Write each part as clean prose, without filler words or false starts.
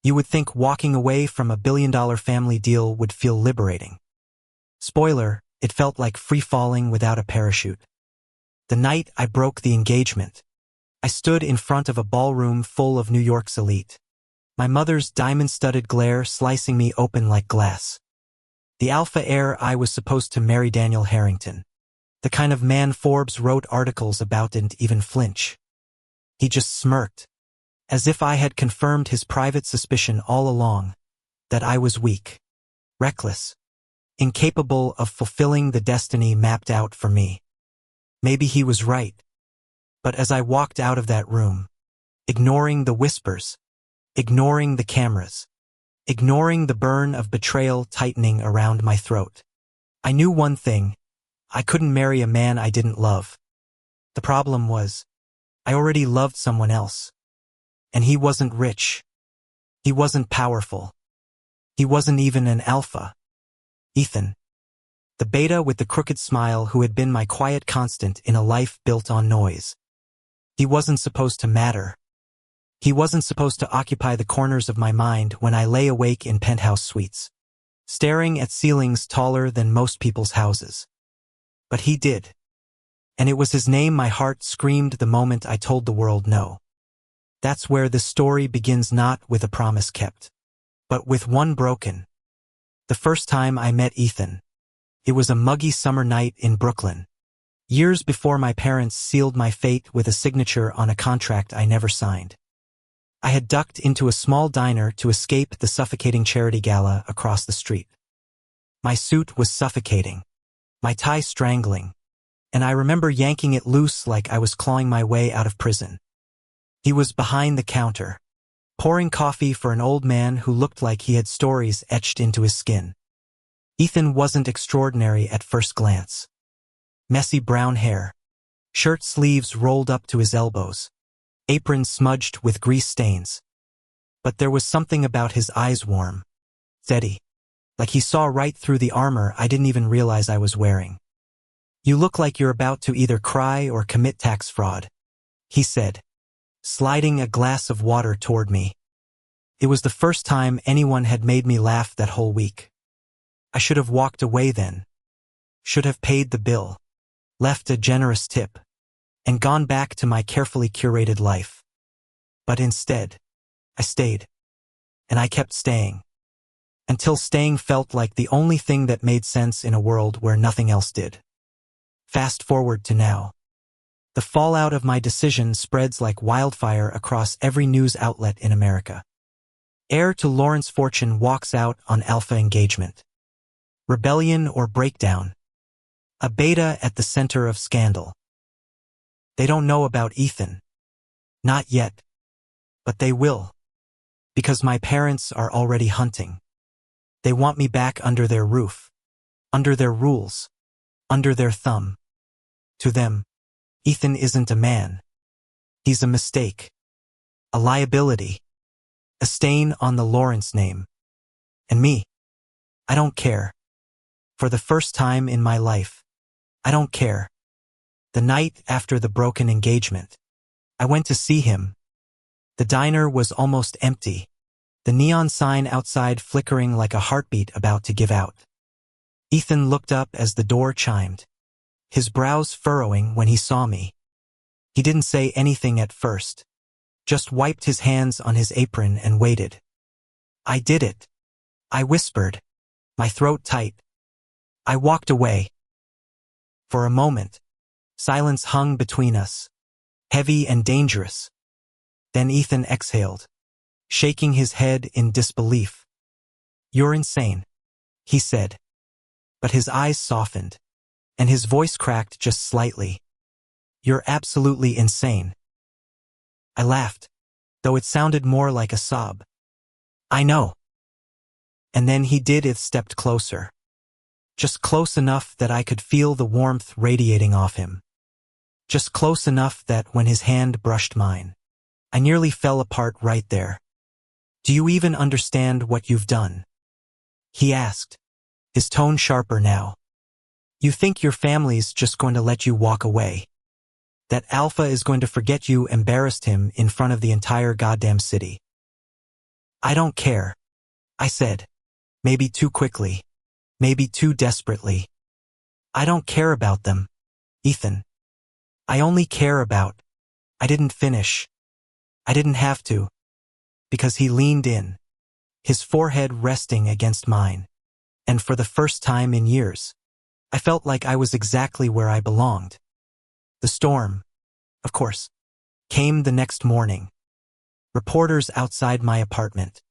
You would think walking away from a billion-dollar family deal would feel liberating. Spoiler, it felt like free-falling without a parachute. The night I broke the engagement, I stood in front of a ballroom full of New York's elite. My mother's diamond-studded glare slicing me open like glass. The alpha heir I was supposed to marry, Daniel Harrington. The kind of man Forbes wrote articles about, didn't even flinch. He just smirked, as if I had confirmed his private suspicion all along, that I was weak, reckless, incapable of fulfilling the destiny mapped out for me. Maybe he was right. But as I walked out of that room, ignoring the whispers, ignoring the cameras, ignoring the burn of betrayal tightening around my throat, I knew one thing: I couldn't marry a man I didn't love. The problem was, I already loved someone else. And he wasn't rich. He wasn't powerful. He wasn't even an alpha. Ethan. The beta with the crooked smile who had been my quiet constant in a life built on noise. He wasn't supposed to matter. He wasn't supposed to occupy the corners of my mind when I lay awake in penthouse suites, staring at ceilings taller than most people's houses. But he did. And it was his name my heart screamed the moment I told the world no. That's where the story begins, not with a promise kept, but with one broken. The first time I met Ethan, it was a muggy summer night in Brooklyn, years before my parents sealed my fate with a signature on a contract I never signed. I had ducked into a small diner to escape the suffocating charity gala across the street. My suit was suffocating, my tie strangling, and I remember yanking it loose like I was clawing my way out of prison. He was behind the counter, pouring coffee for an old man who looked like he had stories etched into his skin. Ethan wasn't extraordinary at first glance. Messy brown hair, shirt sleeves rolled up to his elbows, apron smudged with grease stains. But there was something about his eyes, warm, steady, like he saw right through the armor I didn't even realize I was wearing. "You look like you're about to either cry or commit tax fraud," he said, sliding a glass of water toward me. It was the first time anyone had made me laugh that whole week. I should have walked away then. Should have paid the bill, left a generous tip, and gone back to my carefully curated life. But instead, I stayed. And I kept staying. Until staying felt like the only thing that made sense in a world where nothing else did. Fast forward to now. The fallout of my decision spreads like wildfire across every news outlet in America. Heir to Lawrence Fortune walks out on alpha engagement. Rebellion or breakdown. A beta at the center of scandal. They don't know about Ethan. Not yet. But they will. Because my parents are already hunting. They want me back under their roof. Under their rules. Under their thumb. To them, Ethan isn't a man. He's a mistake. A liability. A stain on the Lawrence name. And me, I don't care. For the first time in my life, I don't care. The night after the broken engagement, I went to see him. The diner was almost empty, the neon sign outside flickering like a heartbeat about to give out. Ethan looked up as the door chimed, his brows furrowing when he saw me. He didn't say anything at first, just wiped his hands on his apron and waited. "I did it," I whispered, my throat tight. I walked away. For a moment, silence hung between us, heavy and dangerous. Then Ethan exhaled, shaking his head in disbelief. "You're insane," he said. But his eyes softened, and his voice cracked just slightly. "You're absolutely insane." I laughed, though it sounded more like a sob. "I know." And then he stepped closer. Just close enough that I could feel the warmth radiating off him. Just close enough that when his hand brushed mine, I nearly fell apart right there. "Do you even understand what you've done?" he asked, his tone sharper now. "You think your family's just going to let you walk away? That Alpha is going to forget you embarrassed him in front of the entire goddamn city?" I don't care, I said. Maybe too quickly. Maybe too desperately. I don't care about them, Ethan. I only care about. I didn't finish. I didn't have to. Because he leaned in, his forehead resting against mine. And for the first time in years, I felt like I was exactly where I belonged. The storm, of course, came the next morning. Reporters outside my apartment.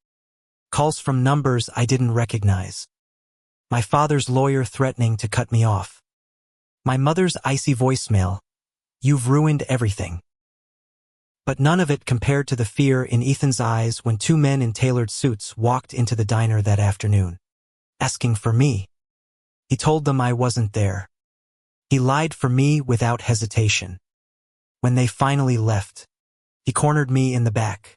Calls from numbers I didn't recognize. My father's lawyer threatening to cut me off. My mother's icy voicemail, "You've ruined everything." But none of it compared to the fear in Ethan's eyes when two men in tailored suits walked into the diner that afternoon, asking for me. He told them I wasn't there. He lied for me without hesitation. When they finally left, he cornered me in the back,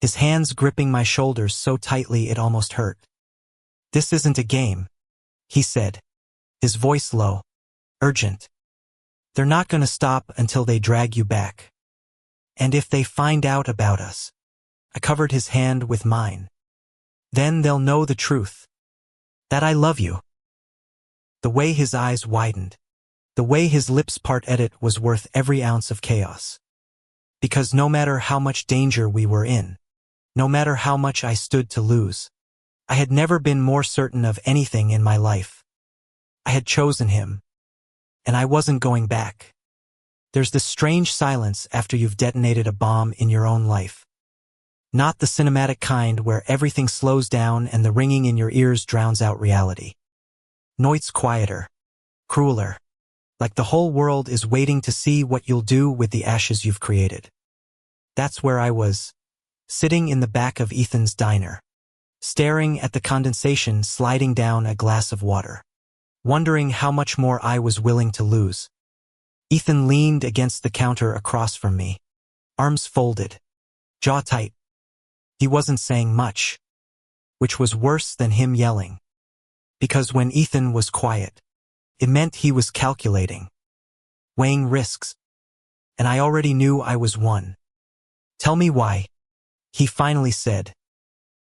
his hands gripping my shoulders so tightly it almost hurt. "This isn't a game," he said, his voice low, urgent. "They're not going to stop until they drag you back. And if they find out about us," I covered his hand with mine, "then they'll know the truth. That I love you." The way his eyes widened, the way his lips parted was worth every ounce of chaos. Because no matter how much danger we were in, no matter how much I stood to lose, I had never been more certain of anything in my life. I had chosen him, and I wasn't going back. There's this strange silence after you've detonated a bomb in your own life. Not the cinematic kind where everything slows down and the ringing in your ears drowns out reality. No, it's quieter, crueler, like the whole world is waiting to see what you'll do with the ashes you've created. That's where I was, sitting in the back of Ethan's diner, staring at the condensation sliding down a glass of water, wondering how much more I was willing to lose. Ethan leaned against the counter across from me, arms folded, jaw tight. He wasn't saying much, which was worse than him yelling. Because when Ethan was quiet, it meant he was calculating, weighing risks, and I already knew I was one. "Tell me why," he finally said.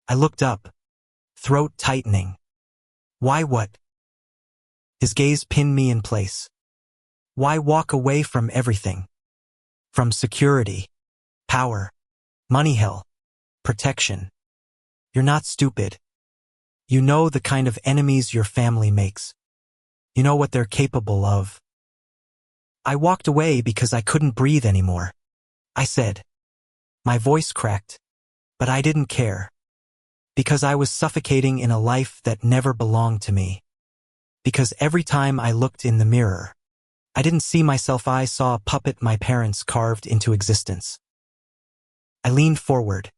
I looked up, throat tightening. "Why what?" His gaze pinned me in place. Why walk away from everything? From security, power, money, hell, protection. You're not stupid. You know the kind of enemies your family makes. You know what they're capable of. I walked away because I couldn't breathe anymore, I said. My voice cracked, but I didn't care. Because I was suffocating in a life that never belonged to me. Because every time I looked in the mirror, I didn't see myself, I saw a puppet my parents carved into existence. I leaned forward,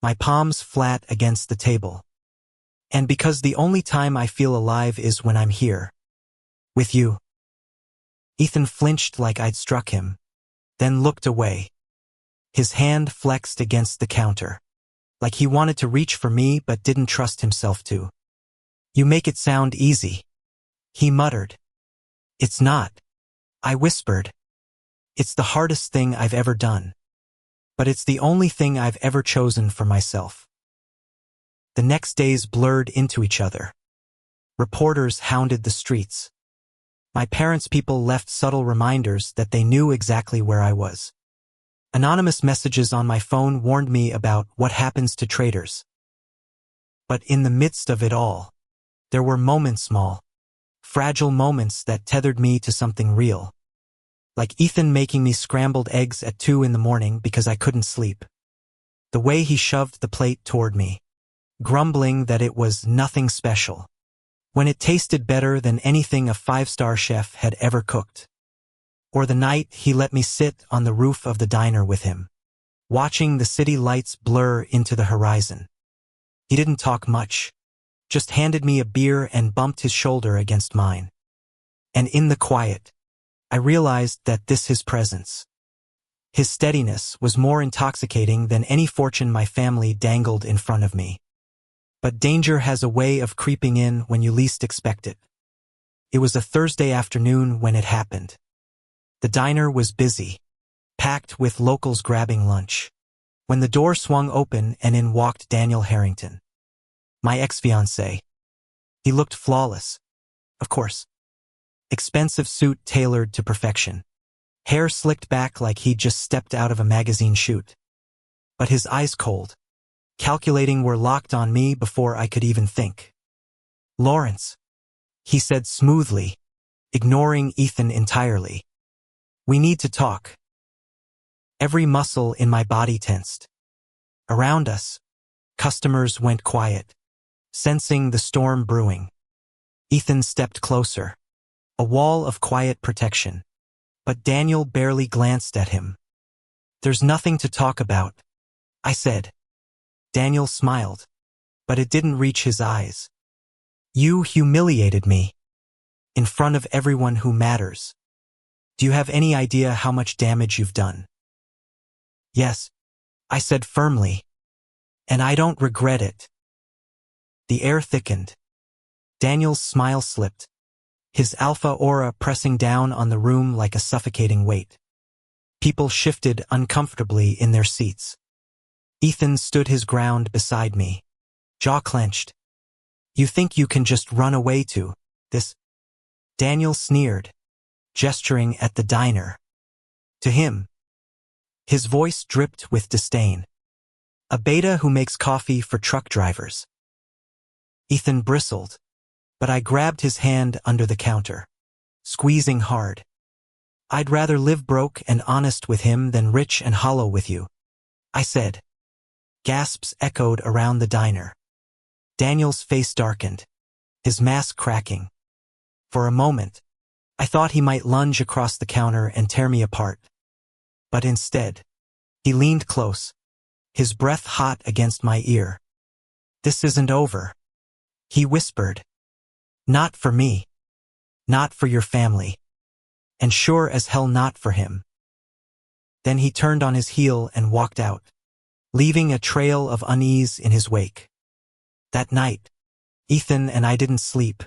my palms flat against the table. And because the only time I feel alive is when I'm here. With you. Ethan flinched like I'd struck him, then looked away. His hand flexed against the counter, like he wanted to reach for me but didn't trust himself to. "You make it sound easy," he muttered. "It's not," I whispered. "It's the hardest thing I've ever done. But it's the only thing I've ever chosen for myself." The next days blurred into each other. Reporters hounded the streets. My parents' people left subtle reminders that they knew exactly where I was. Anonymous messages on my phone warned me about what happens to traitors. But in the midst of it all, there were moments, small, fragile moments that tethered me to something real. Like Ethan making me scrambled eggs at 2 a.m. because I couldn't sleep. The way he shoved the plate toward me, grumbling that it was nothing special, when it tasted better than anything a 5-star chef had ever cooked. Or the night he let me sit on the roof of the diner with him, watching the city lights blur into the horizon. He didn't talk much, just handed me a beer and bumped his shoulder against mine. And in the quiet, I realized that his presence, his steadiness, was more intoxicating than any fortune my family dangled in front of me. But danger has a way of creeping in when you least expect it. It was a Thursday afternoon when it happened. The diner was busy, packed with locals grabbing lunch. when the door swung open and in walked Daniel Harrington, my ex-fiancé. He looked flawless, of course. Expensive suit tailored to perfection. Hair slicked back like he'd just stepped out of a magazine shoot. But his eyes cold, calculating, were locked on me before I could even think. "Lawrence," he said smoothly, ignoring Ethan entirely. "We need to talk." Every muscle in my body tensed. Around us, customers went quiet, sensing the storm brewing. Ethan stepped closer, a wall of quiet protection. But Daniel barely glanced at him. "There's nothing to talk about," I said. Daniel smiled, but it didn't reach his eyes. "You humiliated me. In front of everyone who matters. Do you have any idea how much damage you've done?" "Yes," I said firmly. "And I don't regret it." The air thickened. Daniel's smile slipped, his alpha aura pressing down on the room like a suffocating weight. People shifted uncomfortably in their seats. Ethan stood his ground beside me, jaw clenched. "You think you can just run away to this?" Daniel sneered, gesturing at the diner. To him. His voice dripped with disdain. "A beta who makes coffee for truck drivers." Ethan bristled, but I grabbed his hand under the counter, squeezing hard. "I'd rather live broke and honest with him than rich and hollow with you," I said. Gasps echoed around the diner. Daniel's face darkened, his mask cracking. For a moment, I thought he might lunge across the counter and tear me apart. But instead, he leaned close, his breath hot against my ear. "This isn't over," he whispered. "Not for me. Not for your family. And sure as hell not for him." Then he turned on his heel and walked out, leaving a trail of unease in his wake. That night, Ethan and I didn't sleep.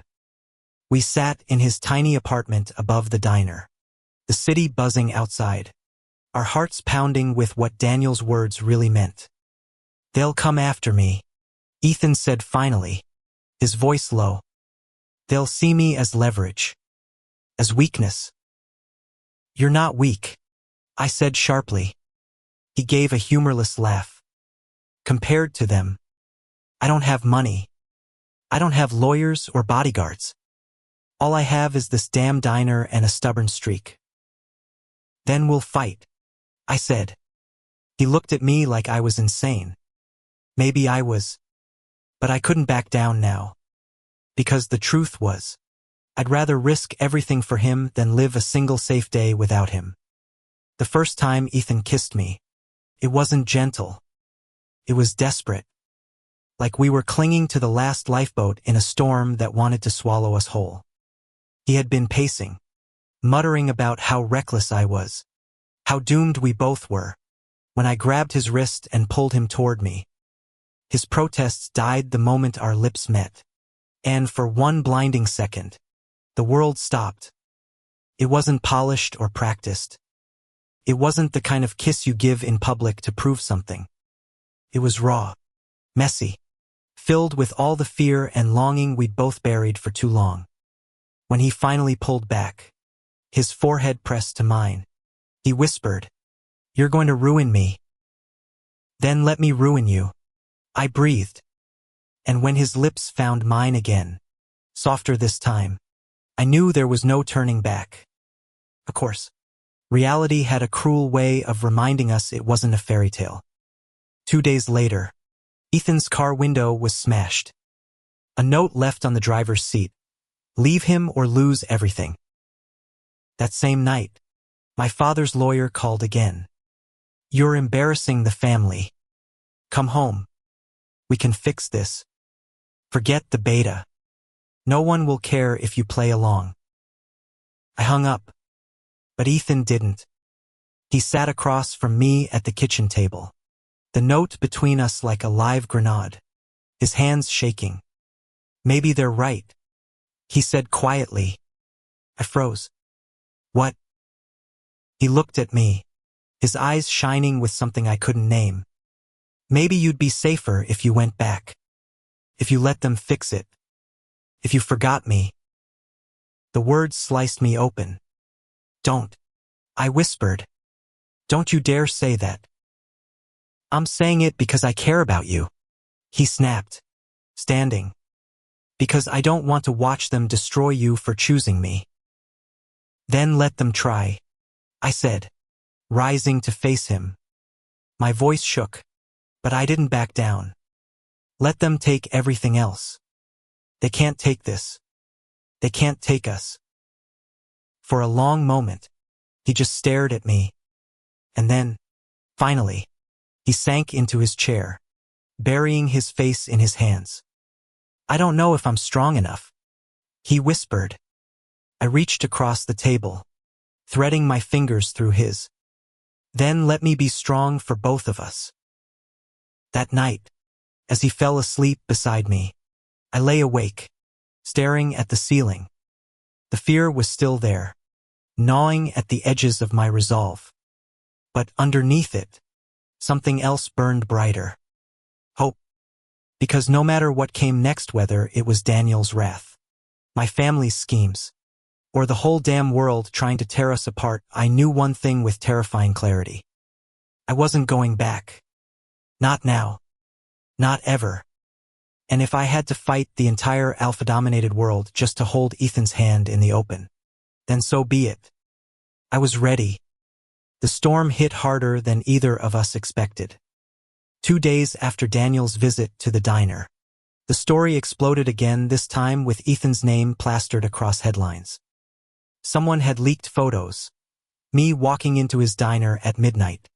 We sat in his tiny apartment above the diner, the city buzzing outside, our hearts pounding with what Daniel's words really meant. "They'll come after me," Ethan said finally, his voice low. "They'll see me as leverage, as weakness." "You're not weak," I said sharply. He gave a humorless laugh. "Compared to them, I don't have money. I don't have lawyers or bodyguards. All I have is this damn diner and a stubborn streak." "Then we'll fight," I said. He looked at me like I was insane. Maybe I was. But I couldn't back down now. Because the truth was, I'd rather risk everything for him than live a single safe day without him. The first time Ethan kissed me, it wasn't gentle. It was desperate. Like we were clinging to the last lifeboat in a storm that wanted to swallow us whole. He had been pacing, muttering about how reckless I was, how doomed we both were, when I grabbed his wrist and pulled him toward me. His protests died the moment our lips met. And for one blinding second, the world stopped. It wasn't polished or practiced. It wasn't the kind of kiss you give in public to prove something. It was raw, messy, filled with all the fear and longing we'd both buried for too long. When he finally pulled back, his forehead pressed to mine, he whispered, "You're going to ruin me." "Then let me ruin you," I breathed. And when his lips found mine again, softer this time, I knew there was no turning back. Of course, reality had a cruel way of reminding us it wasn't a fairy tale. 2 days later, Ethan's car window was smashed. A note left on the driver's seat, "Leave him or lose everything." That same night, my father's lawyer called again. "You're embarrassing the family. Come home. We can fix this. Forget the beta. No one will care if you play along." I hung up, but Ethan didn't. He sat across from me at the kitchen table, the note between us like a live grenade, his hands shaking. "Maybe they're right," he said quietly. I froze. "What?" He looked at me, his eyes shining with something I couldn't name. Maybe you'd be safer if you went back. If you let them fix it. If you forgot me. The words sliced me open. Don't. I whispered. Don't you dare say that. I'm saying it because I care about you. He snapped, standing. Because I don't want to watch them destroy you for choosing me. Then let them try, I said, rising to face him. My voice shook, but I didn't back down. Let them take everything else. They can't take this. They can't take us. For a long moment, he just stared at me. And then, finally, he sank into his chair, burying his face in his hands. I don't know if I'm strong enough, he whispered. I reached across the table, threading my fingers through his. Then let me be strong for both of us. That night, as he fell asleep beside me, I lay awake, staring at the ceiling. The fear was still there, gnawing at the edges of my resolve. But underneath it, something else burned brighter. Hope. Because no matter what came next, whether it was Daniel's wrath, my family's schemes, or the whole damn world trying to tear us apart, I knew one thing with terrifying clarity. I wasn't going back. Not now. Not ever. And if I had to fight the entire alpha-dominated world just to hold Ethan's hand in the open, then so be it. I was ready. The storm hit harder than either of us expected. 2 days after Daniel's visit to the diner, the story exploded again, this time with Ethan's name plastered across headlines. Someone had leaked photos. Me walking into his diner at midnight.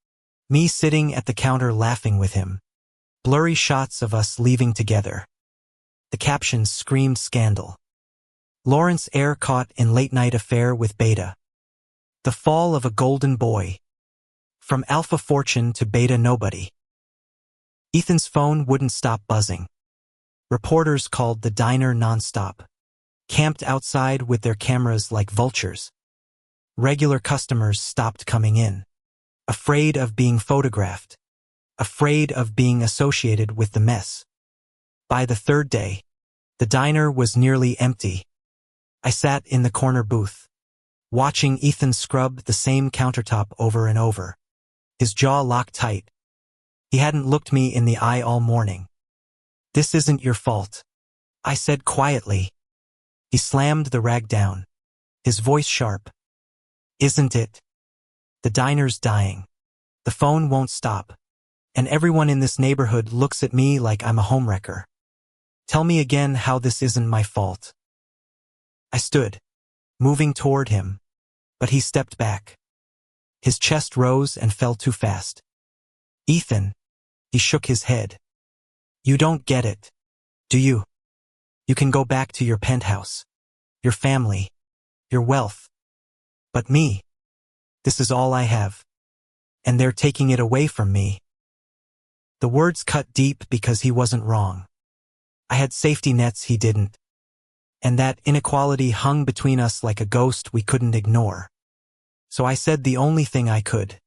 Me sitting at the counter laughing with him. Blurry shots of us leaving together. The captions screamed scandal. Lawrence Air caught in late-night affair with Beta. The fall of a golden boy. From alpha fortune to beta nobody. Ethan's phone wouldn't stop buzzing. Reporters called the diner nonstop. Camped outside with their cameras like vultures. Regular customers stopped coming in. Afraid of being photographed. Afraid of being associated with the mess. By the third day, the diner was nearly empty. I sat in the corner booth, watching Ethan scrub the same countertop over and over. His jaw locked tight. He hadn't looked me in the eye all morning. This isn't your fault, I said quietly. He slammed the rag down, his voice sharp. Isn't it? The diner's dying. The phone won't stop. And everyone in this neighborhood looks at me like I'm a homewrecker. Tell me again how this isn't my fault. I stood, moving toward him, but he stepped back. His chest rose and fell too fast. Ethan, he shook his head. You don't get it, do you? You can go back to your penthouse, your family, your wealth. But me, this is all I have. And they're taking it away from me. The words cut deep because he wasn't wrong. I had safety nets he didn't. And that inequality hung between us like a ghost we couldn't ignore. So I said the only thing I could.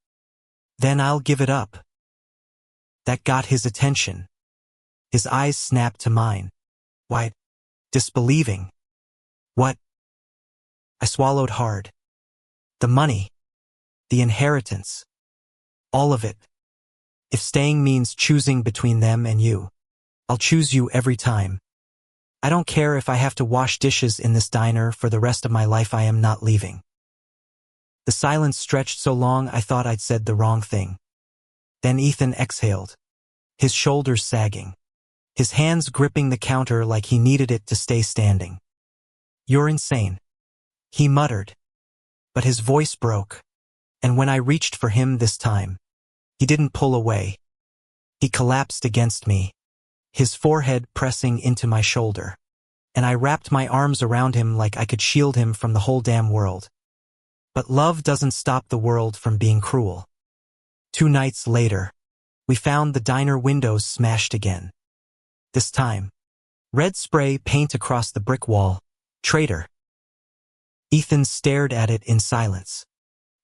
Then I'll give it up. That got his attention. His eyes snapped to mine. Why? Disbelieving. What? I swallowed hard. The money. The inheritance. All of it. If staying means choosing between them and you, I'll choose you every time. I don't care if I have to wash dishes in this diner for the rest of my life. I am not leaving. The silence stretched so long I thought I'd said the wrong thing. Then Ethan exhaled, his shoulders sagging, his hands gripping the counter like he needed it to stay standing. You're insane, he muttered. But his voice broke, and when I reached for him this time, he didn't pull away. He collapsed against me, his forehead pressing into my shoulder, and I wrapped my arms around him like I could shield him from the whole damn world. But love doesn't stop the world from being cruel. 2 nights later, we found the diner windows smashed again. This time, red spray paint across the brick wall. Traitor. Ethan stared at it in silence,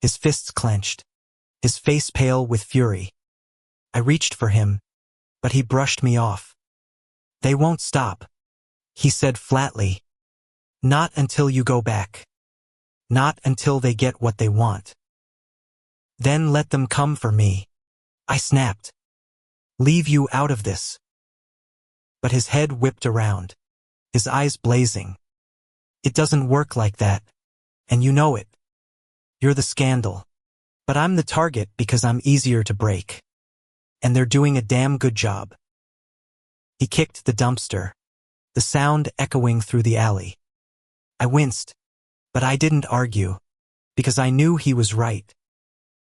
his fists clenched, his face pale with fury. I reached for him, but he brushed me off. "They won't stop," he said flatly. "Not until you go back. Not until they get what they want. Then let them come for me," I snapped. "Leave you out of this." But his head whipped around, his eyes blazing. "It doesn't work like that, and you know it. You're the scandal. But I'm the target because I'm easier to break. And they're doing a damn good job." He kicked the dumpster, the sound echoing through the alley. I winced, but I didn't argue, because I knew he was right.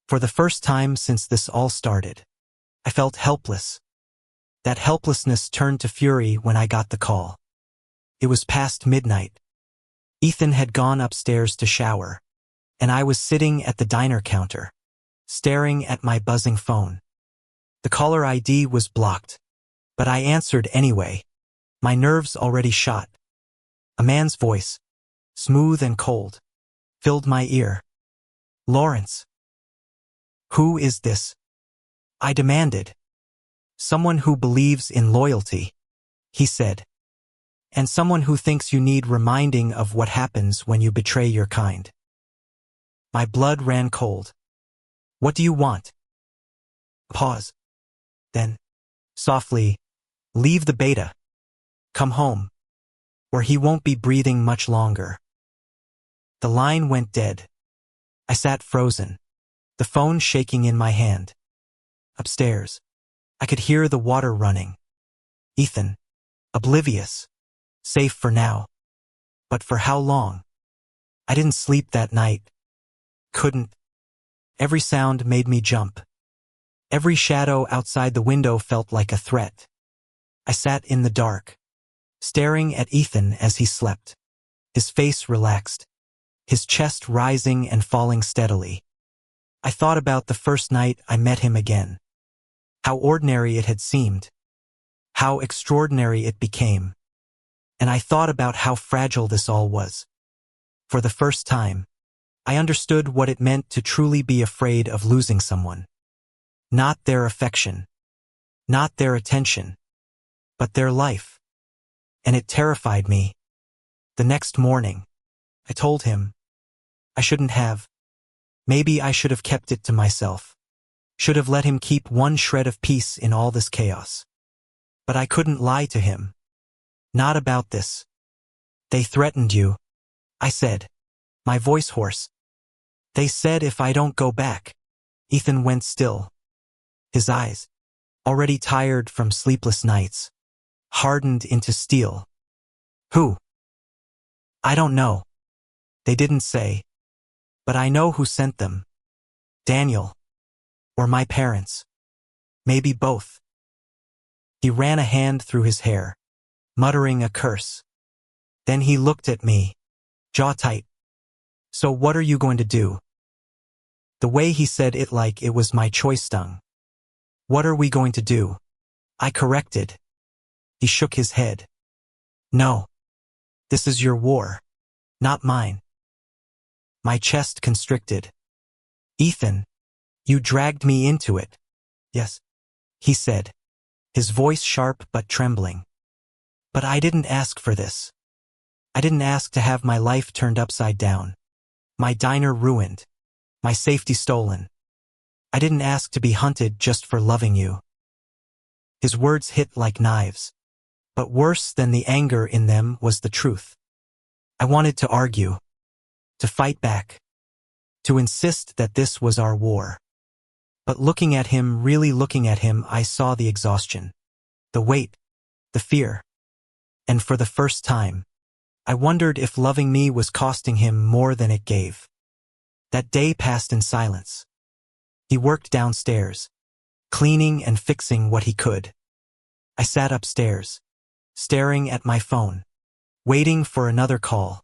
For the first time since this all started, I felt helpless. That helplessness turned to fury when I got the call. It was past midnight. Ethan had gone upstairs to shower, and I was sitting at the diner counter, staring at my buzzing phone. The caller ID was blocked, but I answered anyway, my nerves already shot. A man's voice, smooth and cold, filled my ear. "Lawrence." "Who is this?" I demanded. "Someone who believes in loyalty," he said. "And someone who thinks you need reminding of what happens when you betray your kind." My blood ran cold. "What do you want?" Pause. Then, softly, "Leave the beta. Come home, or he won't be breathing much longer." The line went dead. I sat frozen, the phone shaking in my hand. Upstairs, I could hear the water running. Ethan, oblivious, safe for now. But for how long? I didn't sleep that night. Couldn't. Every sound made me jump. Every shadow outside the window felt like a threat. I sat in the dark, staring at Ethan as he slept, his face relaxed, his chest rising and falling steadily. I thought about the first night I met him again. How ordinary it had seemed. How extraordinary it became. And I thought about how fragile this all was. For the first time, I understood what it meant to truly be afraid of losing someone. Not their affection, not their attention, but their life. And it terrified me. The next morning, I told him, I shouldn't have. Maybe I should have kept it to myself. Should have let him keep one shred of peace in all this chaos. But I couldn't lie to him. Not about this. "They threatened you," I said, my voice hoarse. "They said if I don't go back." Ethan went still. His eyes, already tired from sleepless nights, hardened into steel. "Who?" "I don't know. They didn't say. But I know who sent them. Daniel. Or my parents. Maybe both." He ran a hand through his hair, muttering a curse. Then he looked at me, jaw tight. "So what are you going to do?" The way he said it like it was my choice stung. "What are we going to do?" I corrected. He shook his head. "No. This is your war, not mine." My chest constricted. "Ethan, you dragged me into it." "Yes," he said, his voice sharp but trembling. "But I didn't ask for this. I didn't ask to have my life turned upside down, my diner ruined, my safety stolen. I didn't ask to be hunted just for loving you." His words hit like knives, but worse than the anger in them was the truth. I wanted to argue, to fight back, to insist that this was our war. But looking at him, really looking at him, I saw the exhaustion, the weight, the fear. And for the first time, I wondered if loving me was costing him more than it gave. That day passed in silence. He worked downstairs, cleaning and fixing what he could. I sat upstairs, staring at my phone, waiting for another call.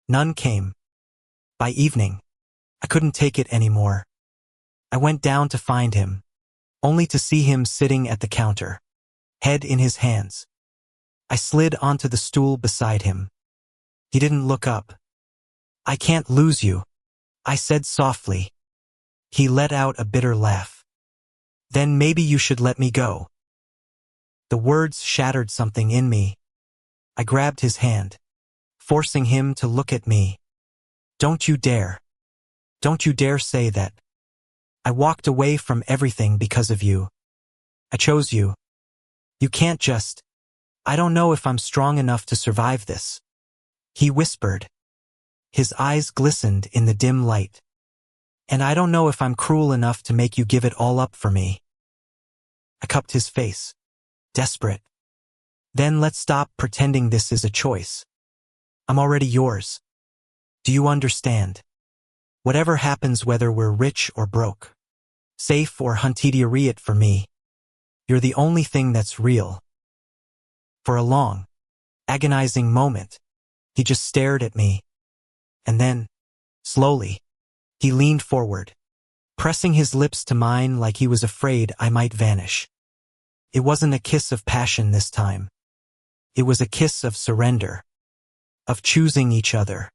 None came. By evening, I couldn't take it anymore. I went down to find him, only to see him sitting at the counter, head in his hands. I slid onto the stool beside him. He didn't look up. "I can't lose you," I said softly. He let out a bitter laugh. "Then maybe you should let me go." The words shattered something in me. I grabbed his hand, forcing him to look at me. Don't you dare. Don't you dare say that. I walked away from everything because of you. I chose you. You can't just. I don't know if I'm strong enough to survive this. He whispered. His eyes glistened in the dim light. And I don't know if I'm cruel enough to make you give it all up for me. I cupped his face, desperate. Then let's stop pretending this is a choice. I'm already yours. Do you understand? Whatever happens, whether we're rich or broke, safe or hunted for me, you're the only thing that's real. For a long, agonizing moment, he just stared at me. And then, slowly, he leaned forward, pressing his lips to mine like he was afraid I might vanish. It wasn't a kiss of passion this time. It was a kiss of surrender, of choosing each other,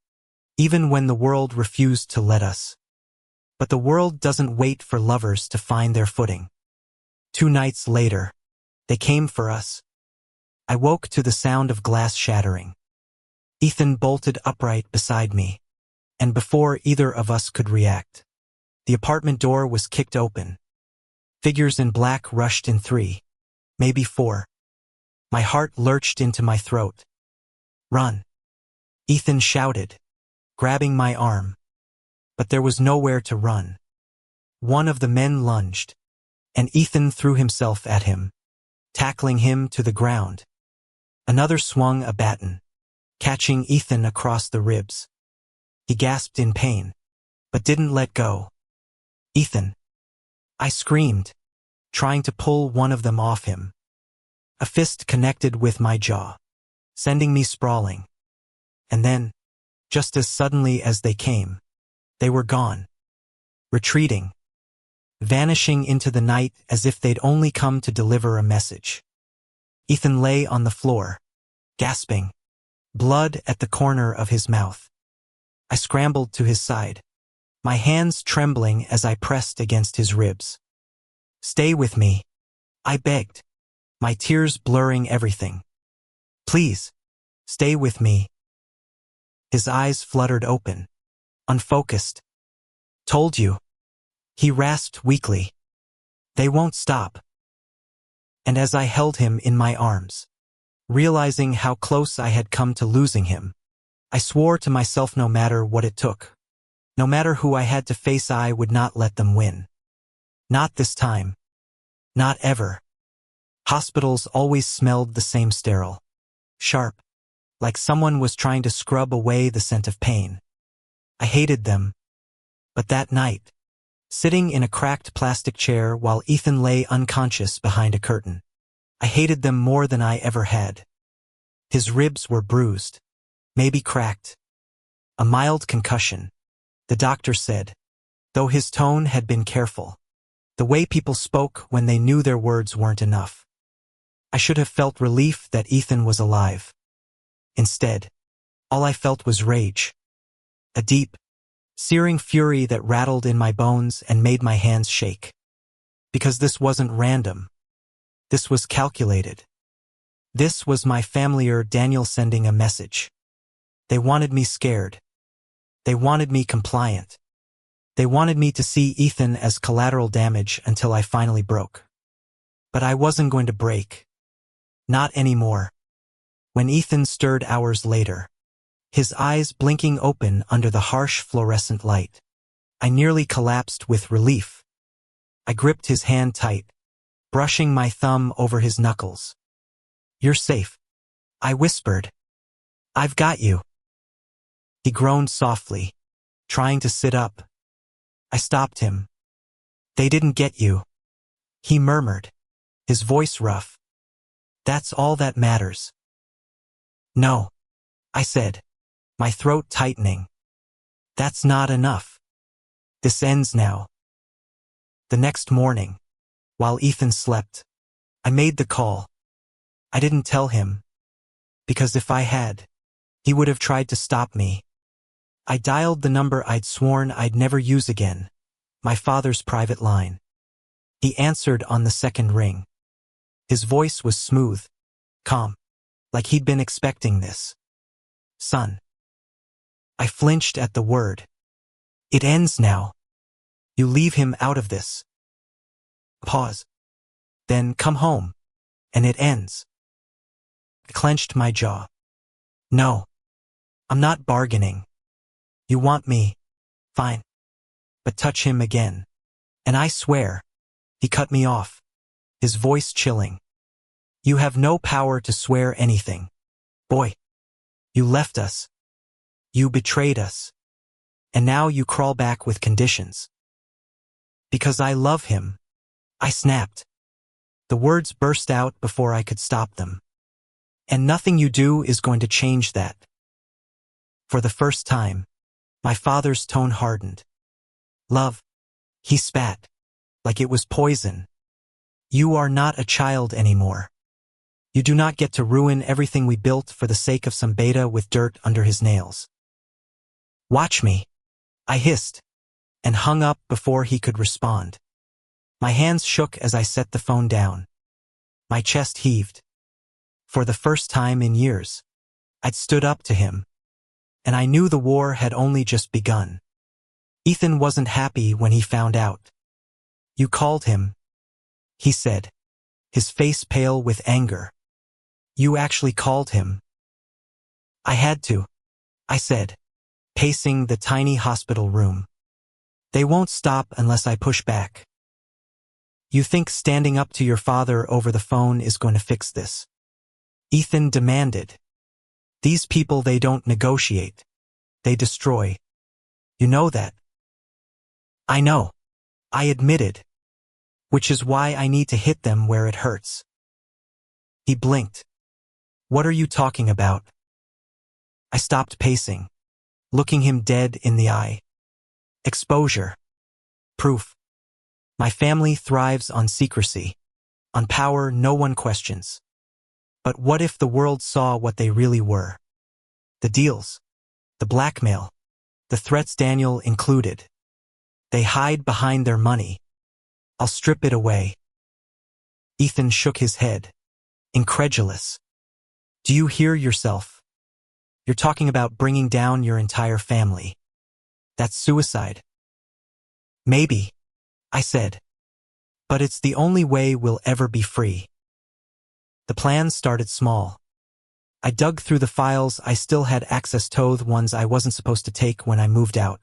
even when the world refused to let us. But the world doesn't wait for lovers to find their footing. 2 nights later, they came for us. I woke to the sound of glass shattering. Ethan bolted upright beside me, and before either of us could react, the apartment door was kicked open. Figures in black rushed in 3, maybe 4. My heart lurched into my throat. Run! Ethan shouted, grabbing my arm. But there was nowhere to run. One of the men lunged, and Ethan threw himself at him, tackling him to the ground. Another swung a baton, catching Ethan across the ribs. He gasped in pain, but didn't let go. Ethan! I screamed, trying to pull one of them off him. A fist connected with my jaw, sending me sprawling. And then, just as suddenly as they came, they were gone. Retreating. Vanishing into the night as if they'd only come to deliver a message. Ethan lay on the floor, gasping, blood at the corner of his mouth. I scrambled to his side, my hands trembling as I pressed against his ribs. Stay with me, I begged, my tears blurring everything. Please, stay with me. His eyes fluttered open, unfocused. Told you. He rasped weakly. They won't stop. And as I held him in my arms, realizing how close I had come to losing him, I swore to myself no matter what it took, no matter who I had to face, I would not let them win. Not this time. Not ever. Hospitals always smelled the same, sterile, sharp, like someone was trying to scrub away the scent of pain. I hated them. But that night, sitting in a cracked plastic chair while Ethan lay unconscious behind a curtain, I hated them more than I ever had. His ribs were bruised, maybe cracked. A mild concussion, the doctor said, though his tone had been careful. The way people spoke when they knew their words weren't enough. I should have felt relief that Ethan was alive. Instead, all I felt was rage. A deep, searing fury that rattled in my bones and made my hands shake. Because this wasn't random. This was calculated. This was my family Daniel sending a message. They wanted me scared. They wanted me compliant. They wanted me to see Ethan as collateral damage until I finally broke. But I wasn't going to break. Not anymore. When Ethan stirred hours later, his eyes blinking open under the harsh fluorescent light, I nearly collapsed with relief. I gripped his hand tight, brushing my thumb over his knuckles. You're safe, I whispered. I've got you. He groaned softly, trying to sit up. I stopped him. They didn't get you, he murmured, his voice rough. That's all that matters. No, I said, my throat tightening. That's not enough. This ends now. The next morning, while Ethan slept, I made the call. I didn't tell him, because if I had, he would have tried to stop me. I dialed the number I'd sworn I'd never use again, my father's private line. He answered on the second ring. His voice was smooth, calm, like he'd been expecting this. Son. I flinched at the word. It ends now. You leave him out of this. Pause. Then come home. And it ends. I clenched my jaw. No. I'm not bargaining. You want me? Fine. But touch him again. And I swear. He cut me off. His voice chilling. You have no power to swear anything. Boy. You left us. You betrayed us. And now you crawl back with conditions. Because I love him. I snapped. The words burst out before I could stop them. And nothing you do is going to change that. For the first time, my father's tone hardened. Love. He spat. Like it was poison. You are not a child anymore. You do not get to ruin everything we built for the sake of some beta with dirt under his nails. Watch me. I hissed. And hung up before he could respond. My hands shook as I set the phone down. My chest heaved. For the first time in years, I'd stood up to him. And I knew the war had only just begun. Ethan wasn't happy when he found out. You called him, he said, his face pale with anger. You actually called him. I had to, I said, pacing the tiny hospital room. They won't stop unless I push back. You think standing up to your father over the phone is going to fix this? Ethan demanded. These people, they don't negotiate. They destroy. You know that. I know. I admitted. Which is why I need to hit them where it hurts. He blinked. What are you talking about? I stopped pacing, looking him dead in the eye. Exposure. Proof. My family thrives on secrecy. On power no one questions. But what if the world saw what they really were? The deals. The blackmail. The threats, Daniel included. They hide behind their money. I'll strip it away. Ethan shook his head, incredulous. Do you hear yourself? You're talking about bringing down your entire family. That's suicide. Maybe, I said. But it's the only way we'll ever be free. The plan started small. I dug through the files I still had access to, the ones I wasn't supposed to take when I moved out.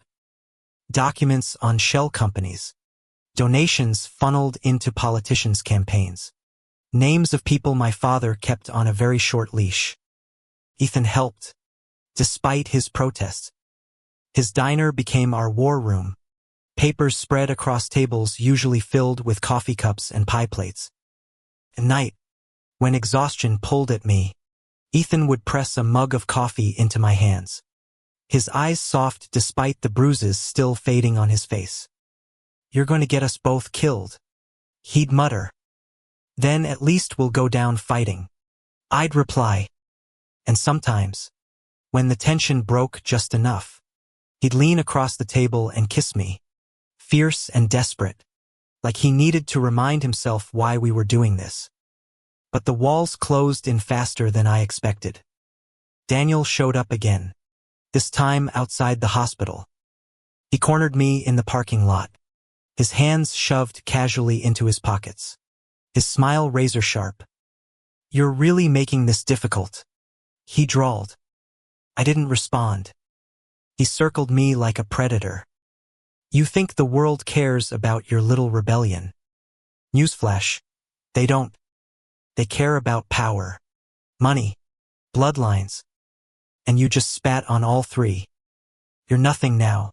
Documents on shell companies. Donations funneled into politicians' campaigns. Names of people my father kept on a very short leash. Ethan helped, despite his protests. His diner became our war room. Papers spread across tables usually filled with coffee cups and pie plates. At night, when exhaustion pulled at me, Ethan would press a mug of coffee into my hands. His eyes soft despite the bruises still fading on his face. You're going to get us both killed, he'd mutter. Then at least we'll go down fighting, I'd reply. And sometimes, when the tension broke just enough, he'd lean across the table and kiss me, fierce and desperate, like he needed to remind himself why we were doing this. But the walls closed in faster than I expected. Daniel showed up again, this time outside the hospital. He cornered me in the parking lot, his hands shoved casually into his pockets, his smile razor sharp. You're really making this difficult, he drawled. I didn't respond. He circled me like a predator. You think the world cares about your little rebellion. Newsflash, they don't. They care about power, money, bloodlines. And you just spat on all three. You're nothing now.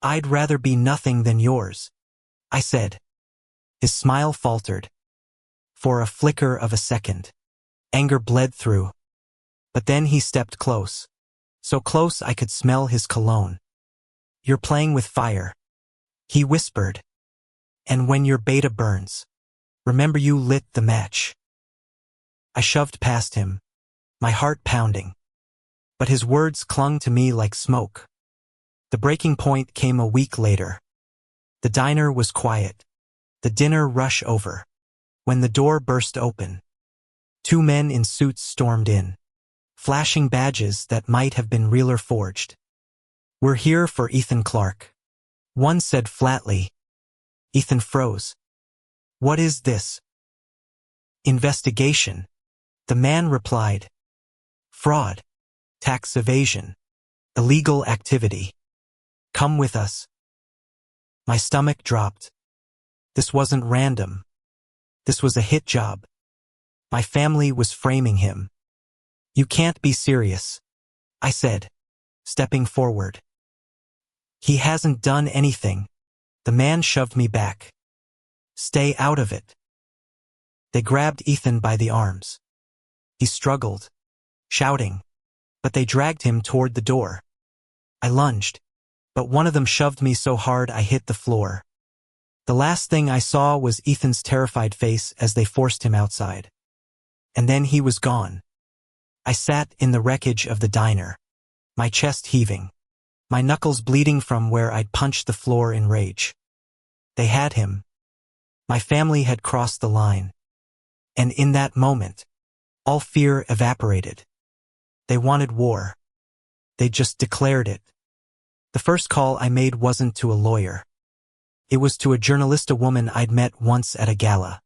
I'd rather be nothing than yours, I said. His smile faltered. For a flicker of a second, anger bled through. But then he stepped close. So close I could smell his cologne. You're playing with fire, he whispered. And when your beta burns, remember you lit the match. I shoved past him, my heart pounding. But his words clung to me like smoke. The breaking point came a week later. The diner was quiet. The dinner rush over. when the door burst open. Two men in suits stormed in, flashing badges that might have been realtor forged. "We're here for Ethan Clark," one said flatly. Ethan froze. "What is this?" "Investigation," the man replied. "Fraud, tax evasion, illegal activity. Come with us." My stomach dropped. This wasn't random. This was a hit job. My family was framing him. "You can't be serious," I said, stepping forward. "He hasn't done anything." The man shoved me back. "Stay out of it." They grabbed Ethan by the arms. He struggled, shouting, but they dragged him toward the door. I lunged, but one of them shoved me so hard I hit the floor. The last thing I saw was Ethan's terrified face as they forced him outside. And then he was gone. I sat in the wreckage of the diner, my chest heaving, my knuckles bleeding from where I'd punched the floor in rage. They had him. My family had crossed the line. And in that moment, all fear evaporated. They wanted war. They just declared it. The first call I made wasn't to a lawyer. It was to a journalist, a woman I'd met once at a gala,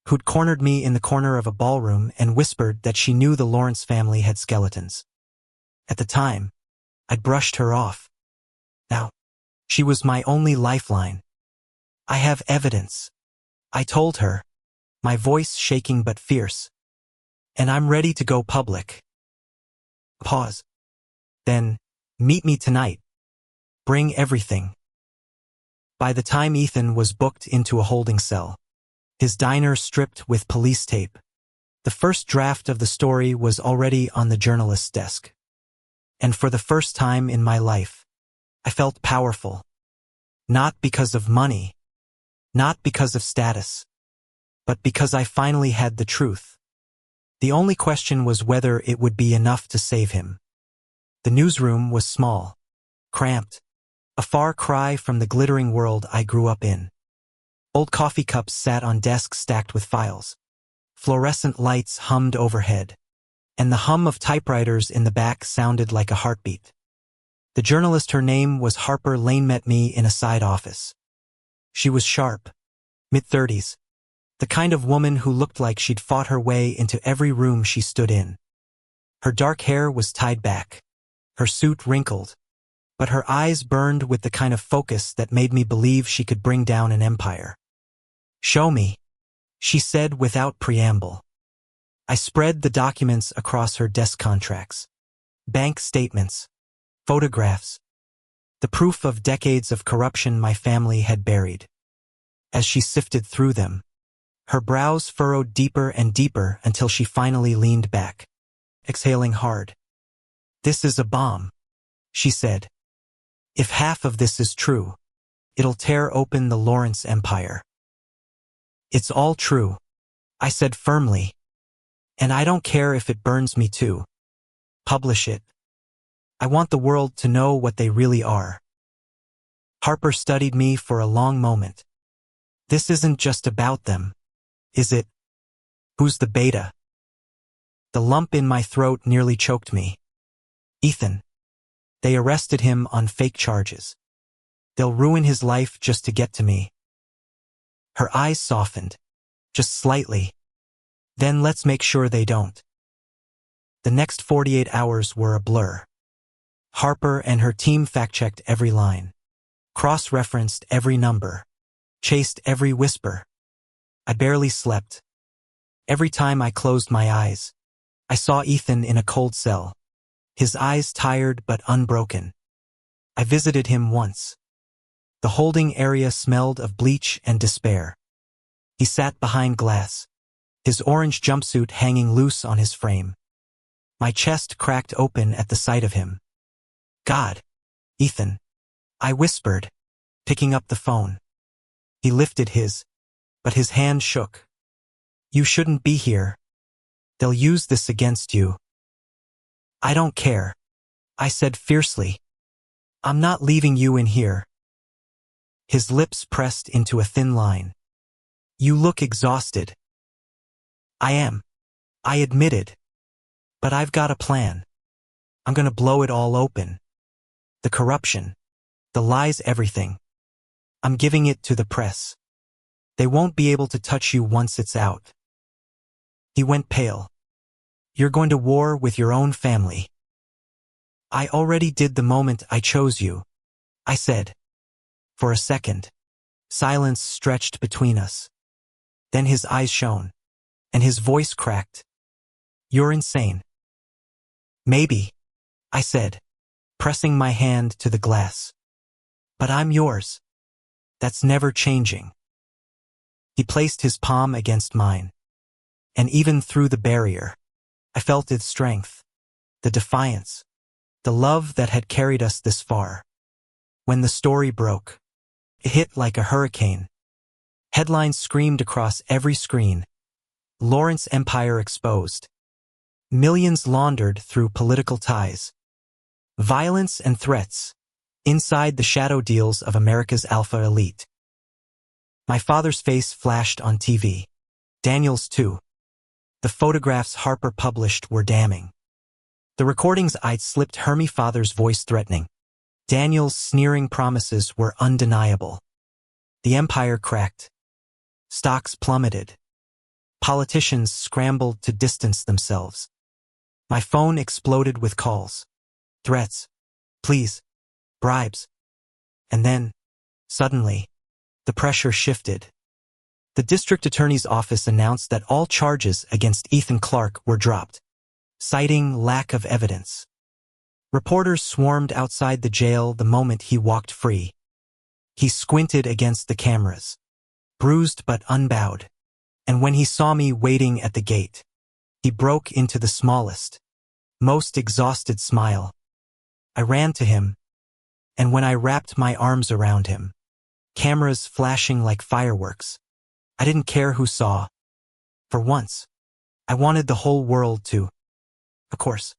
who'd cornered me in the corner of a ballroom and whispered that she knew the Lawrence family had skeletons. At the time, I'd brushed her off. Now, she was my only lifeline. "I have evidence," I told her, my voice shaking but fierce. "And I'm ready to go public." Pause. "Then, meet me tonight. Bring everything." By the time Ethan was booked into a holding cell, his diner stripped with police tape, the first draft of the story was already on the journalist's desk. And for the first time in my life, I felt powerful. Not because of money, not because of status, but because I finally had the truth. The only question was whether it would be enough to save him. The newsroom was small, cramped, a far cry from the glittering world I grew up in. Old coffee cups sat on desks stacked with files. Fluorescent lights hummed overhead, and the hum of typewriters in the back sounded like a heartbeat. The journalist, her name was Harper Lane, met me in a side office. She was sharp, mid-30s, the kind of woman who looked like she'd fought her way into every room she stood in. Her dark hair was tied back, her suit wrinkled, but her eyes burned with the kind of focus that made me believe she could bring down an empire. "Show me," she said without preamble. I spread the documents across her desk: contracts, bank statements, photographs, the proof of decades of corruption my family had buried. As she sifted through them, her brows furrowed deeper and deeper until she finally leaned back, exhaling hard. "This is a bomb," she said. "If half of this is true, it'll tear open the Lawrence empire." "It's all true," I said firmly. "And I don't care if it burns me too. Publish it. I want the world to know what they really are." Harper studied me for a long moment. "This isn't just about them, is it? Who's the beta?" The lump in my throat nearly choked me. "Ethan. They arrested him on fake charges. They'll ruin his life just to get to me." Her eyes softened, just slightly. "Then let's make sure they don't." The next 48 hours were a blur. Harper and her team fact-checked every line, cross-referenced every number, chased every whisper. I barely slept. Every time I closed my eyes, I saw Ethan in a cold cell, his eyes tired but unbroken. I visited him once. The holding area smelled of bleach and despair. He sat behind glass, his orange jumpsuit hanging loose on his frame. My chest cracked open at the sight of him. "God, Ethan," I whispered, picking up the phone. He lifted his, but his hand shook. "You shouldn't be here. They'll use this against you." "I don't care," I said fiercely. "I'm not leaving you in here." His lips pressed into a thin line. "You look exhausted." I am. I admitted. But I've got a plan. I'm gonna blow it all open. The corruption. The lies, everything. I'm giving it to the press. They won't be able to touch you once it's out. He went pale. You're going to war with your own family. I already did the moment I chose you, I said. For a second, silence stretched between us. Then his eyes shone, and his voice cracked. You're insane. Maybe, I said, pressing my hand to the glass. But I'm yours. That's never changing. He placed his palm against mine. And even through the barrier, I felt its strength, the defiance, the love that had carried us this far. When the story broke, it hit like a hurricane. Headlines screamed across every screen. Lawrence Empire exposed. Millions laundered through political ties. Violence and threats. Inside the shadow deals of America's alpha elite. My father's face flashed on TV. Daniel's too. The photographs Harper published were damning. The recordings I'd slipped Hermie father's voice threatening. Daniel's sneering promises were undeniable. The empire cracked. Stocks plummeted. Politicians scrambled to distance themselves. My phone exploded with calls. Threats. Please. Bribes. And then, suddenly, the pressure shifted. The district attorney's office announced that all charges against Ethan Clark were dropped, citing lack of evidence. Reporters swarmed outside the jail the moment he walked free. He squinted against the cameras, bruised but unbowed, and when he saw me waiting at the gate, he broke into the smallest, most exhausted smile. I ran to him, and when I wrapped my arms around him, cameras flashing like fireworks, I didn't care who saw. For once, I wanted the whole world to. Of course,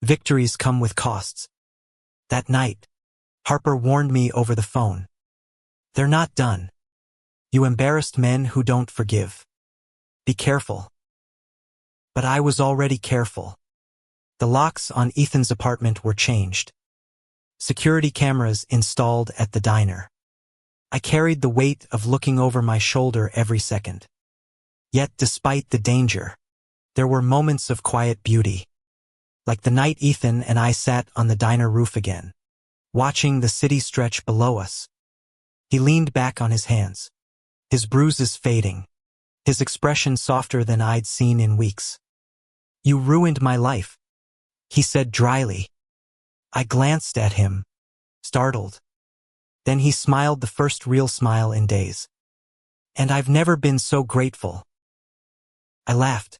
victories come with costs. That night, Harper warned me over the phone. They're not done. You embarrassed men who don't forgive. Be careful. But I was already careful. The locks on Ethan's apartment were changed. Security cameras installed at the diner. I carried the weight of looking over my shoulder every second. Yet despite the danger, there were moments of quiet beauty. Like the night Ethan and I sat on the diner roof again, watching the city stretch below us. He leaned back on his hands, his bruises fading, his expression softer than I'd seen in weeks. You ruined my life, he said dryly. I glanced at him, startled. Then he smiled, the first real smile in days. And I've never been so grateful. I laughed,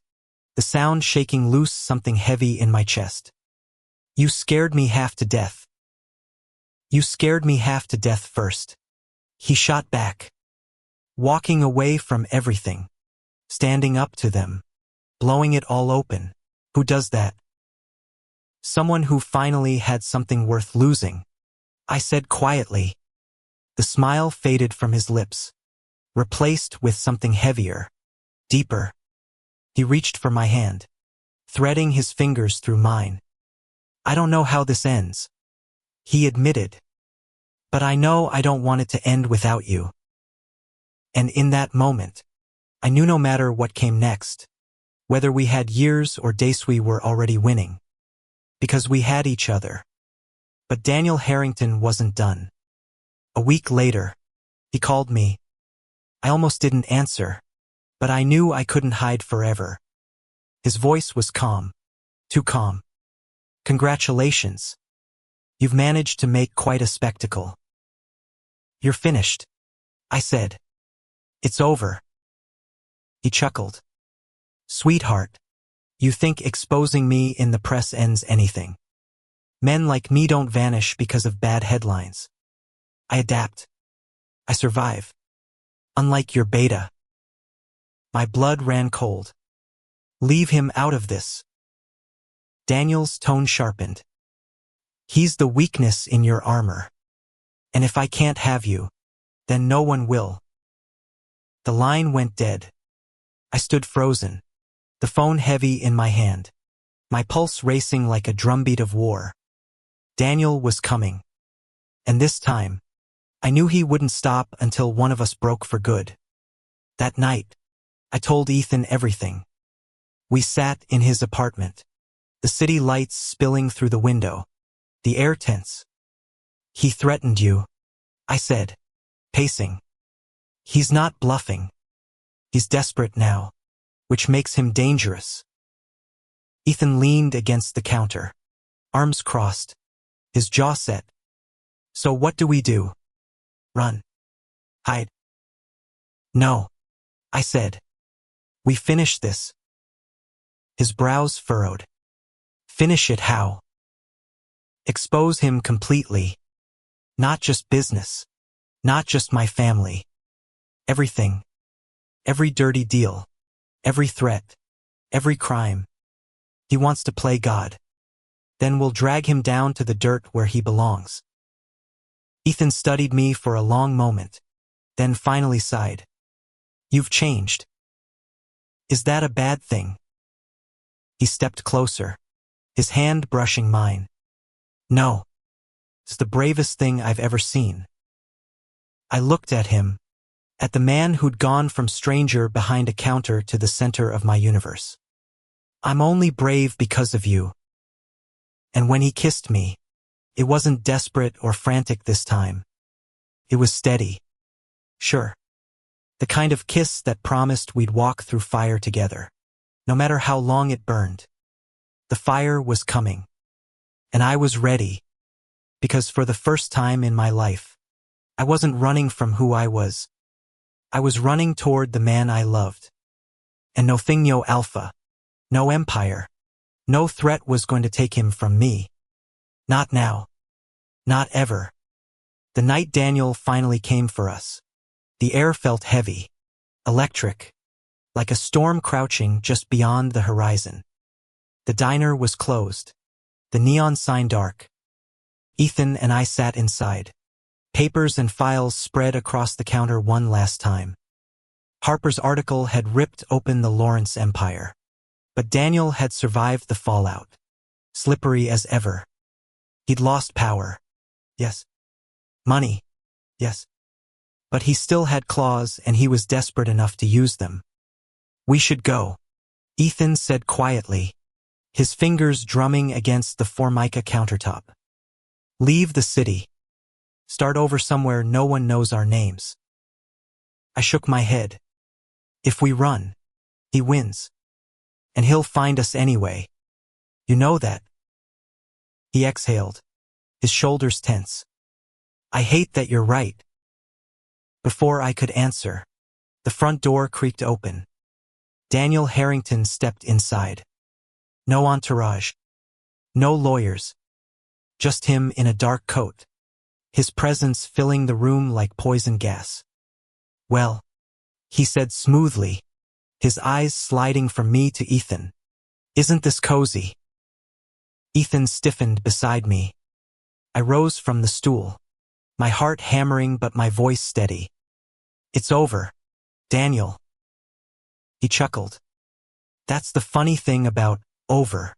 the sound shaking loose something heavy in my chest. You scared me half to death. You scared me half to death first. He shot back. Walking away from everything. Standing up to them. Blowing it all open. Who does that? Someone who finally had something worth losing. I said quietly. The smile faded from his lips, replaced with something heavier, deeper. He reached for my hand, threading his fingers through mine. I don't know how this ends, he admitted. But I know I don't want it to end without you. And in that moment, I knew no matter what came next, whether we had years or days, we were already winning. Because we had each other. But Daniel Harrington wasn't done. A week later, he called me. I almost didn't answer, but I knew I couldn't hide forever. His voice was calm, too calm. Congratulations. You've managed to make quite a spectacle. You're finished, I said. It's over. He chuckled. Sweetheart, you think exposing me in the press ends anything? Men like me don't vanish because of bad headlines. I adapt. I survive. Unlike your beta. My blood ran cold. Leave him out of this. Daniel's tone sharpened. He's the weakness in your armor. And if I can't have you, then no one will. The line went dead. I stood frozen, the phone heavy in my hand, my pulse racing like a drumbeat of war. Daniel was coming. And this time, I knew he wouldn't stop until one of us broke for good. That night, I told Ethan everything. We sat in his apartment, the city lights spilling through the window, the air tense. He threatened you, I said, pacing. He's not bluffing. He's desperate now, which makes him dangerous. Ethan leaned against the counter, arms crossed, his jaw set. So what do we do? Run? Hide? No, I said. We finish this. His brows furrowed. Finish it how? Expose him completely. Not just business. Not just my family. Everything. Every dirty deal. Every threat. Every crime. He wants to play God. Then we'll drag him down to the dirt where he belongs. Ethan studied me for a long moment, then finally sighed. You've changed. Is that a bad thing? He stepped closer, his hand brushing mine. No. It's the bravest thing I've ever seen. I looked at him, at the man who'd gone from stranger behind a counter to the center of my universe. I'm only brave because of you. And when he kissed me, it wasn't desperate or frantic this time. It was steady. Sure. The kind of kiss that promised we'd walk through fire together, no matter how long it burned. The fire was coming. And I was ready. Because for the first time in my life, I wasn't running from who I was. I was running toward the man I loved. And no thing, no alpha, no empire, no threat was going to take him from me. Not now. Not ever. The night Daniel finally came for us. The air felt heavy, electric, like a storm crouching just beyond the horizon. The diner was closed, the neon sign dark. Ethan and I sat inside. Papers and files spread across the counter one last time. Harper's article had ripped open the Lawrence empire. But Daniel had survived the fallout. Slippery as ever. He'd lost power. Yes. Money. Yes. But he still had claws and he was desperate enough to use them. We should go, Ethan said quietly, his fingers drumming against the Formica countertop. Leave the city. Start over somewhere no one knows our names. I shook my head. If we run, he wins. And he'll find us anyway. You know that. He exhaled, his shoulders tense. I hate that you're right. Before I could answer, the front door creaked open. Daniel Harrington stepped inside. No entourage. No lawyers. Just him in a dark coat. His presence filling the room like poison gas. Well, he said smoothly, his eyes sliding from me to Ethan. Isn't this cozy? Ethan stiffened beside me. I rose from the stool, my heart hammering but my voice steady. It's over, Daniel. He chuckled. That's the funny thing about over.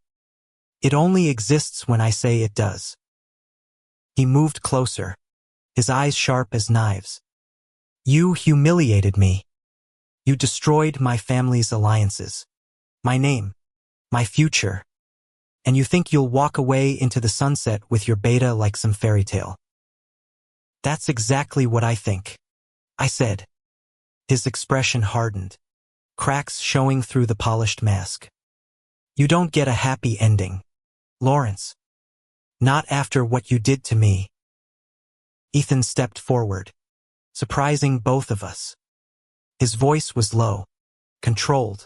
It only exists when I say it does. He moved closer, his eyes sharp as knives. You humiliated me. You destroyed my family's alliances, my name, my future. And you think you'll walk away into the sunset with your beta like some fairy tale. That's exactly what I think, I said. His expression hardened, cracks showing through the polished mask. You don't get a happy ending, Lawrence. Not after what you did to me. Ethan stepped forward, surprising both of us. His voice was low, controlled,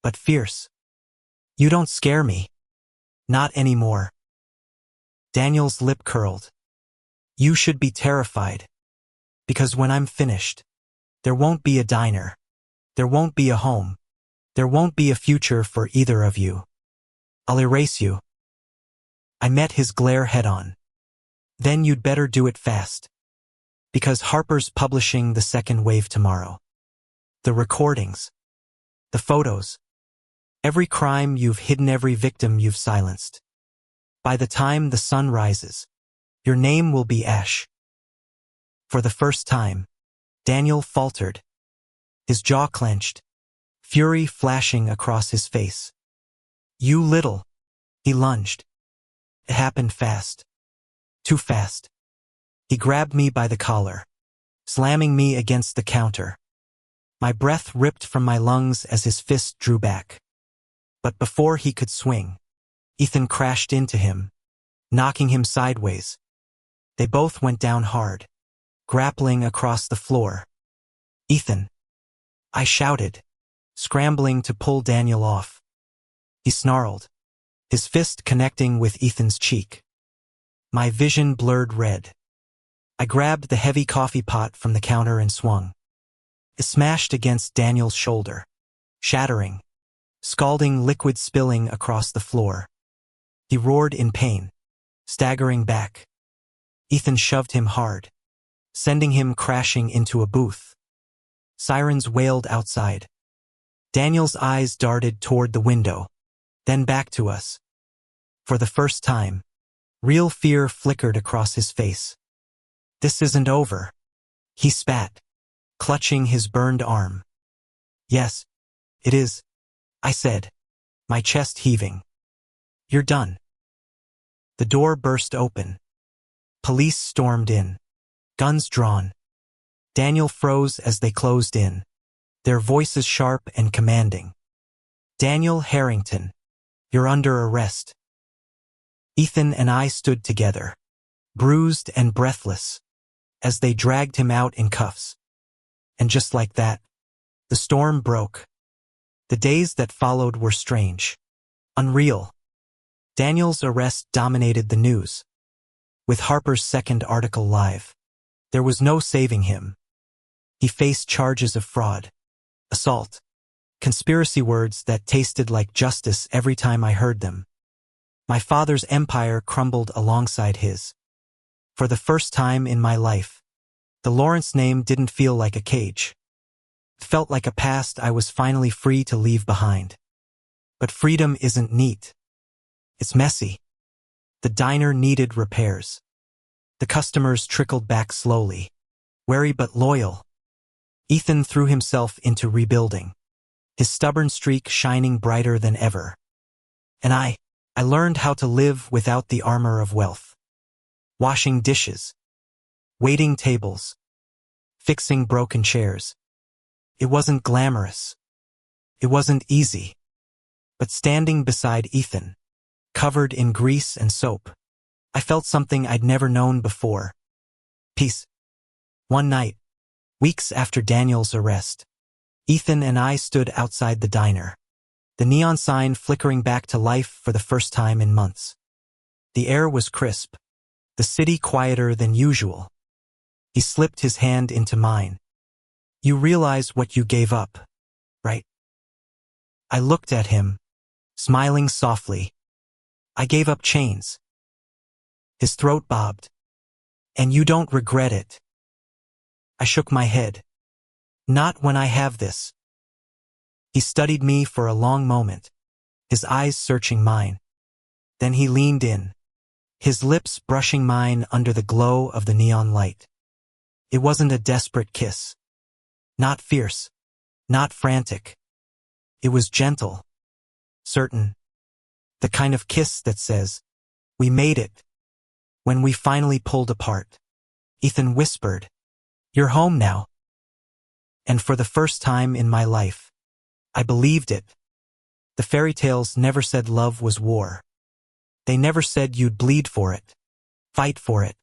but fierce. You don't scare me. Not anymore. Daniel's lip curled. You should be terrified. Because when I'm finished, there won't be a diner. There won't be a home. There won't be a future for either of you. I'll erase you. I met his glare head-on. Then you'd better do it fast. Because Harper's publishing the second wave tomorrow. The recordings. The photos. Every crime you've hidden, every victim you've silenced. By the time the sun rises, your name will be ash. For the first time, Daniel faltered. His jaw clenched, fury flashing across his face. You little. He lunged. It happened fast. Too fast. He grabbed me by the collar, slamming me against the counter. My breath ripped from my lungs as his fist drew back. But before he could swing, Ethan crashed into him, knocking him sideways. They both went down hard, grappling across the floor. Ethan! I shouted, scrambling to pull Daniel off. He snarled, his fist connecting with Ethan's cheek. My vision blurred red. I grabbed the heavy coffee pot from the counter and swung. It smashed against Daniel's shoulder, shattering, scalding liquid spilling across the floor. He roared in pain, staggering back. Ethan shoved him hard, sending him crashing into a booth. Sirens wailed outside. Daniel's eyes darted toward the window, then back to us. For the first time, real fear flickered across his face. This isn't over. He spat, clutching his burned arm. Yes, it is, I said, my chest heaving. You're done. The door burst open. Police stormed in, guns drawn. Daniel froze as they closed in, their voices sharp and commanding. Daniel Harrington, you're under arrest. Ethan and I stood together, bruised and breathless, as they dragged him out in cuffs. And just like that, the storm broke. The days that followed were strange, unreal. Daniel's arrest dominated the news. With Harper's second article live, there was no saving him. He faced charges of fraud, assault, conspiracy, words that tasted like justice every time I heard them. My father's empire crumbled alongside his. For the first time in my life, the Lawrence name didn't feel like a cage. It felt like a past I was finally free to leave behind. But freedom isn't neat. It's messy. The diner needed repairs. The customers trickled back slowly, wary but loyal. Ethan threw himself into rebuilding, his stubborn streak shining brighter than ever. And I learned how to live without the armor of wealth. Washing dishes, waiting tables, fixing broken chairs. It wasn't glamorous. It wasn't easy. But standing beside Ethan, covered in grease and soap, I felt something I'd never known before. Peace. One night, weeks after Daniel's arrest, Ethan and I stood outside the diner, the neon sign flickering back to life for the first time in months. The air was crisp, the city quieter than usual. He slipped his hand into mine. You realize what you gave up, right? I looked at him, smiling softly. I gave up chains. His throat bobbed. And you don't regret it. I shook my head. Not when I have this. He studied me for a long moment, his eyes searching mine. Then he leaned in, his lips brushing mine under the glow of the neon light. It wasn't a desperate kiss. Not fierce, not frantic. It was gentle, certain. The kind of kiss that says, we made it. When we finally pulled apart, Ethan whispered, you're home now. And for the first time in my life, I believed it. The fairy tales never said love was war. They never said you'd bleed for it, fight for it,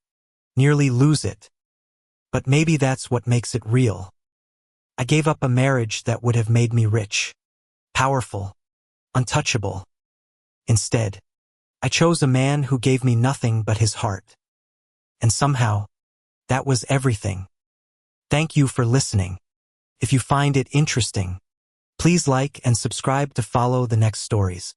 nearly lose it. But maybe that's what makes it real. I gave up a marriage that would have made me rich, powerful, untouchable. Instead, I chose a man who gave me nothing but his heart. And somehow, that was everything. Thank you for listening. If you find it interesting, please like and subscribe to follow the next stories.